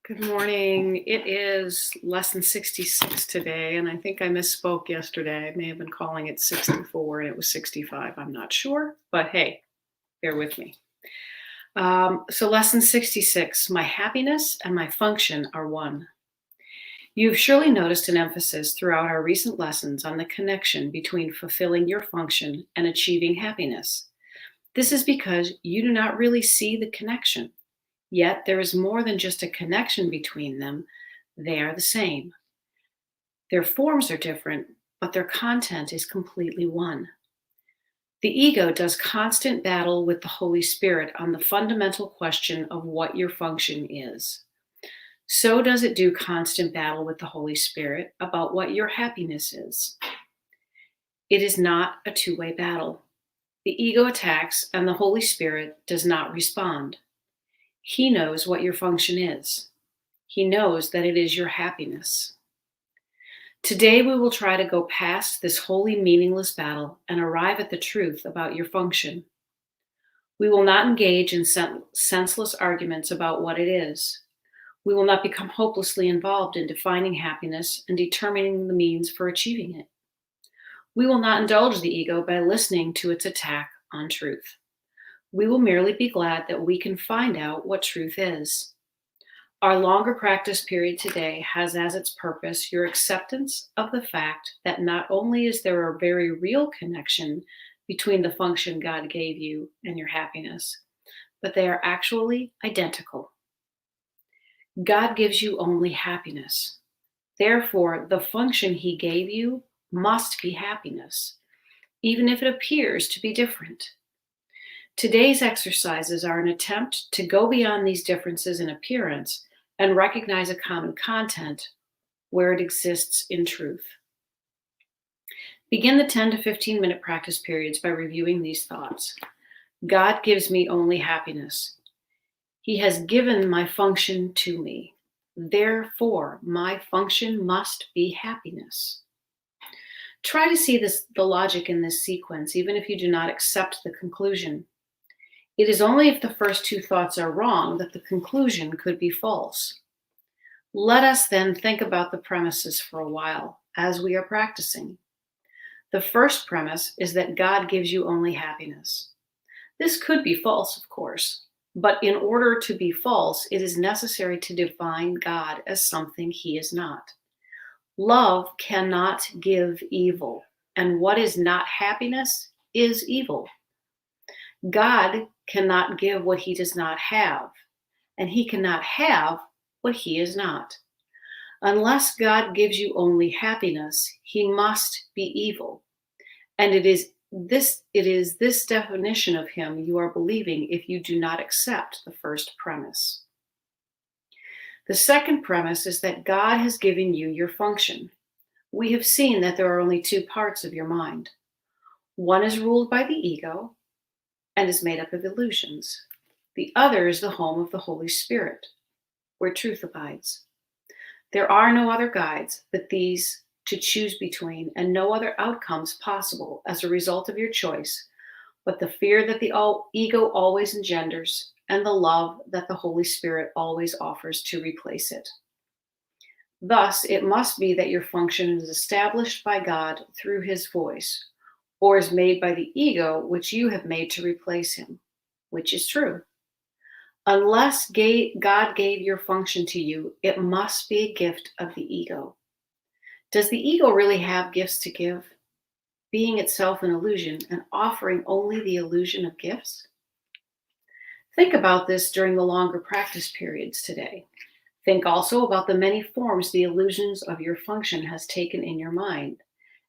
Good morning. It is lesson 66 today, and I think I misspoke yesterday. I may have been calling it 64 and it was 65. I'm not sure, but hey, bear with me. So, lesson 66, my happiness and my function are one. You've surely noticed an emphasis throughout our recent lessons on the connection between fulfilling your function and achieving happiness. This is because you do not really see the connection. Yet there is more than just a connection between them. They are the same. Their forms are different, but their content is completely one. The ego does constant battle with the Holy Spirit on the fundamental question of what your function is. So does it do constant battle with the Holy Spirit about what your happiness is. It is not a two-way battle. The ego attacks and the Holy Spirit does not respond. He knows what your function is. He knows that it is your happiness. Today we will try to go past this wholly meaningless battle and arrive at the truth about your function. We will not engage in senseless arguments about what it is. We will not become hopelessly involved in defining happiness and determining the means for achieving it. We will not indulge the ego by listening to its attack on truth. We will merely be glad that we can find out what truth is. Our longer practice period today has as its purpose your acceptance of the fact that not only is there a very real connection between the function God gave you and your happiness, but they are actually identical. God gives you only happiness. Therefore, the function He gave you must be happiness, even if it appears to be different. Today's exercises are an attempt to go beyond these differences in appearance and recognize a common content where it exists in truth. Begin the 10 to 15 minute practice periods by reviewing these thoughts. God gives me only happiness. He has given my function to me. Therefore, my function must be happiness. Try to see the logic in this sequence, even if you do not accept the conclusion. It is only if the first two thoughts are wrong that the conclusion could be false. Let us then think about the premises for a while as we are practicing. The first premise is that God gives you only happiness. This could be false, of course, but in order to be false, it is necessary to define God as something He is not. Love cannot give evil, and what is not happiness is evil. God cannot give what He does not have, and He cannot have what He is not. Unless God gives you only happiness, He must be evil. And it is this definition of Him you are believing if you do not accept the first premise. The second premise is that God has given you your function. We have seen that there are only two parts of your mind. One is ruled by the ego and is made up of illusions. The other is the home of the Holy Spirit, where truth abides. There are no other guides but these to choose between, and no other outcomes possible as a result of your choice, but the fear that the ego always engenders and the love that the Holy Spirit always offers to replace it. Thus, it must be that your function is established by God through His voice, or is made by the ego, which you have made to replace Him, which is true. Unless God gave your function to you, it must be a gift of the ego. Does the ego really have gifts to give, being itself an illusion and offering only the illusion of gifts? Think about this during the longer practice periods today. Think also about the many forms the illusions of your function has taken in your mind,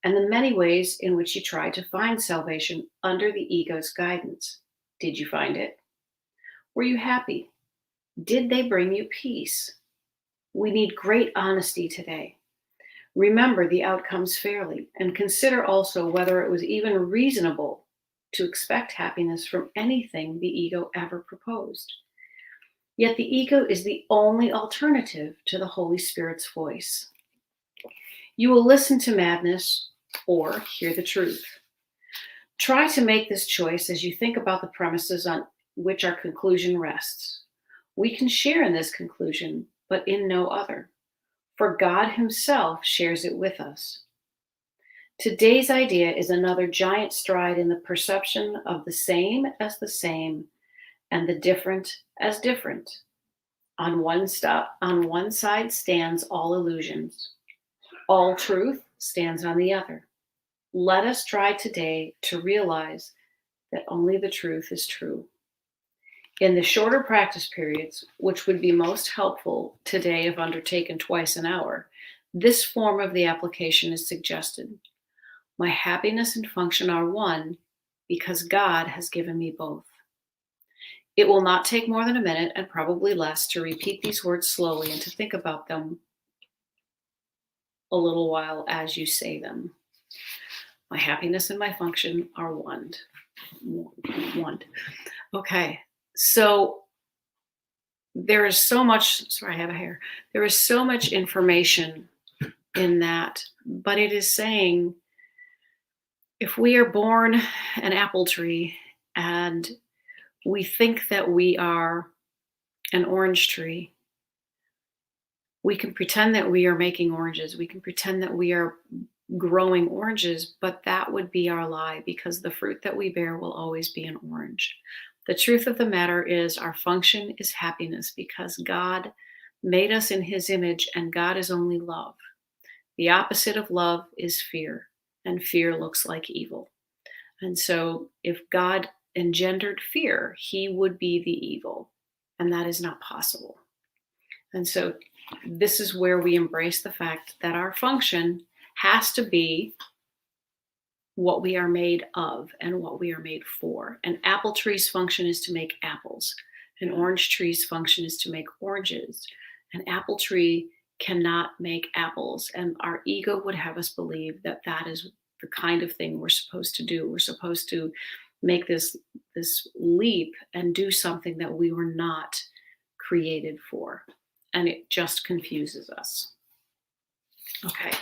and the many ways in which you tried to find salvation under the ego's guidance. Did you find it? Were you happy? Did they bring you peace? We need great honesty today. Remember the outcomes fairly, and consider also whether it was even reasonable to expect happiness from anything the ego ever proposed. Yet the ego is the only alternative to the Holy Spirit's voice. You will listen to madness or hear the truth. Try to make this choice as you think about the premises on which our conclusion rests. We can share in this conclusion, but in no other, for God himself shares it with us. Today's idea is another giant stride in the perception of the same as the same and the different as different. On one side stands all illusions. All truth stands on the other. Let us try today to realize that only the truth is true. In the shorter practice periods, which would be most helpful today if undertaken twice an hour, this form of the application is suggested. My happiness and function are one because God has given me both. It will not take more than a minute and probably less to repeat these words slowly and to think about them a little while as you say them. My happiness and my function are one. Okay, so there is so much, sorry, I have a hair. There is so much information in that, but it is saying if we are born an apple tree and we think that we are an orange tree, we can pretend that we are making oranges. We can pretend that we are growing oranges, but that would be our lie because the fruit that we bear will always be an orange. The truth of the matter is our function is happiness because God made us in his image and God is only love. The opposite of love is fear, and fear looks like evil. And so if God engendered fear, he would be the evil, and that is not possible. And so this is where we embrace the fact that our function has to be what we are made of and what we are made for. An apple tree's function is to make apples. An orange tree's function is to make oranges. An apple tree cannot make apples. And our ego would have us believe that that is the kind of thing we're supposed to do. We're supposed to make this leap and do something that we were not created for. And it just confuses us. Okay.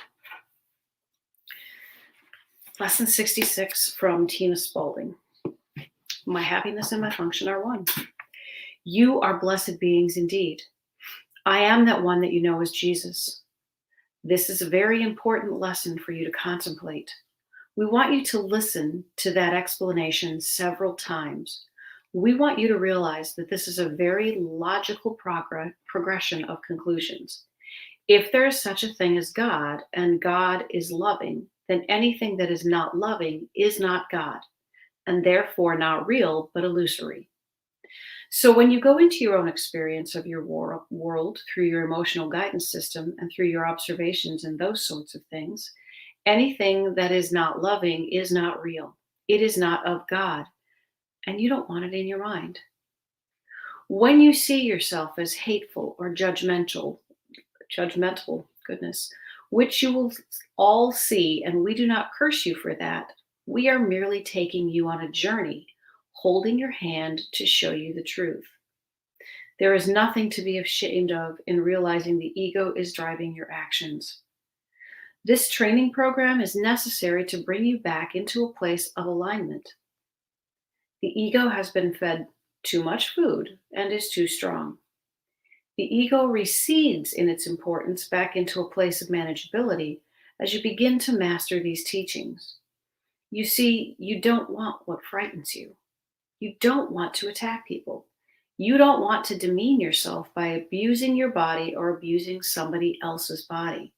Lesson 66 from Tina Spalding. My happiness and my function are one. You are blessed beings indeed. I am that one that you know as Jesus. This is a very important lesson for you to contemplate. We want you to listen to that explanation several times. We want you to realize that this is a very logical progression of conclusions. If there is such a thing as God and God is loving, then anything that is not loving is not God, and therefore not real, but illusory. So when you go into your own experience of your world through your emotional guidance system and through your observations and those sorts of things, anything that is not loving is not real. It is not of God, and you don't want it in your mind. When you see yourself as hateful or judgmental, goodness, which you will all see, and we do not curse you for that. We are merely taking you on a journey, holding your hand to show you the truth. There is nothing to be ashamed of in realizing the ego is driving your actions. This training program is necessary to bring you back into a place of alignment. The ego has been fed too much food and is too strong. The ego recedes in its importance back into a place of manageability as you begin to master these teachings. You see, you don't want what frightens you. You don't want to attack people. You don't want to demean yourself by abusing your body or abusing somebody else's body.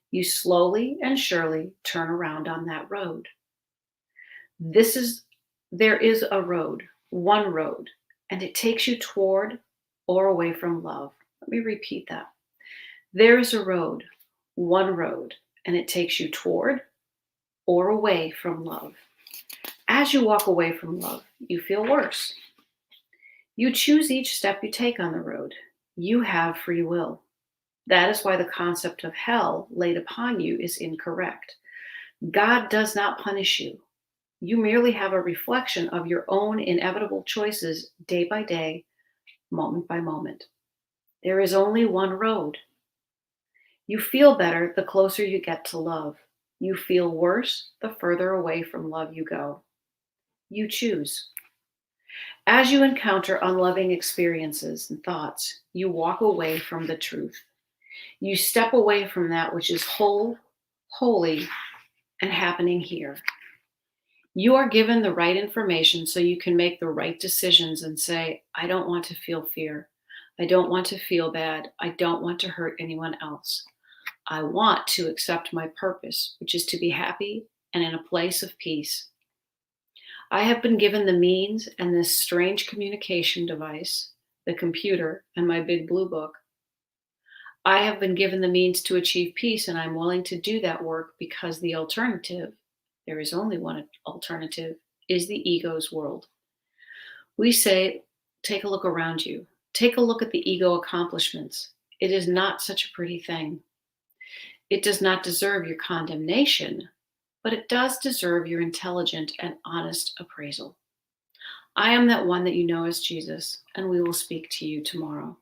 You slowly and surely turn around on that road. There is a road, one road, and it takes you toward or away from love. Let me repeat that. There is a road, one road, and it takes you toward or away from love. As you walk away from love, you feel worse. You choose each step you take on the road. You have free will. That is why the concept of hell laid upon you is incorrect. God does not punish you. You merely have a reflection of your own inevitable choices day by day, moment by moment. There is only one road. You feel better the closer you get to love. You feel worse the further away from love you go. You choose. As you encounter unloving experiences and thoughts, you walk away from the truth. You step away from that which is whole, holy, and happening here. You are given the right information so you can make the right decisions and say, I don't want to feel fear. I don't want to feel bad. I don't want to hurt anyone else. I want to accept my purpose, which is to be happy and in a place of peace. I have been given the means and this strange communication device, the computer, and my big blue book. I have been given the means to achieve peace, and I'm willing to do that work because the alternative, there is only one alternative, is the ego's world. We say, take a look around you. Take a look at the ego accomplishments. It is not such a pretty thing. It does not deserve your condemnation, but it does deserve your intelligent and honest appraisal. I am that one that you know as Jesus, and we will speak to you tomorrow.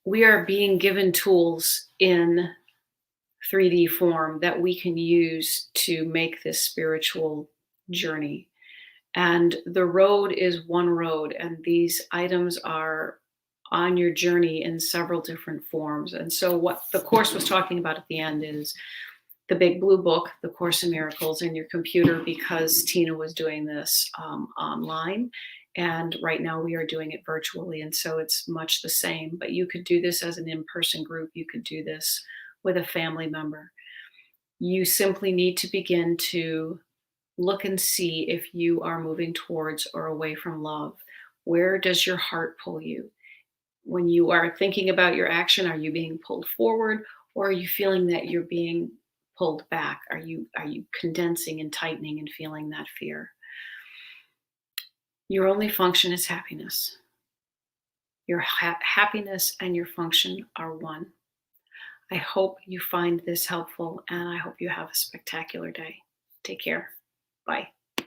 We are being given tools in 3D form that we can use to make this spiritual journey. And the road is one road, and these items are on your journey in several different forms. And so what the Course was talking about at the end is the big blue book, the Course in Miracles, in your computer, because Tina was doing this online. And right now we are doing it virtually. And so it's much the same, but you could do this as an in-person group. You could do this with a family member. You simply need to begin to look and see if you are moving towards or away from love. Where does your heart pull you? When you are thinking about your action, are you being pulled forward, or are you feeling that you're being pulled back? Are you condensing and tightening and feeling that fear? Your only function is happiness. Your happiness and your function are one. I hope you find this helpful, and I hope you have a spectacular day. Take care. Bye.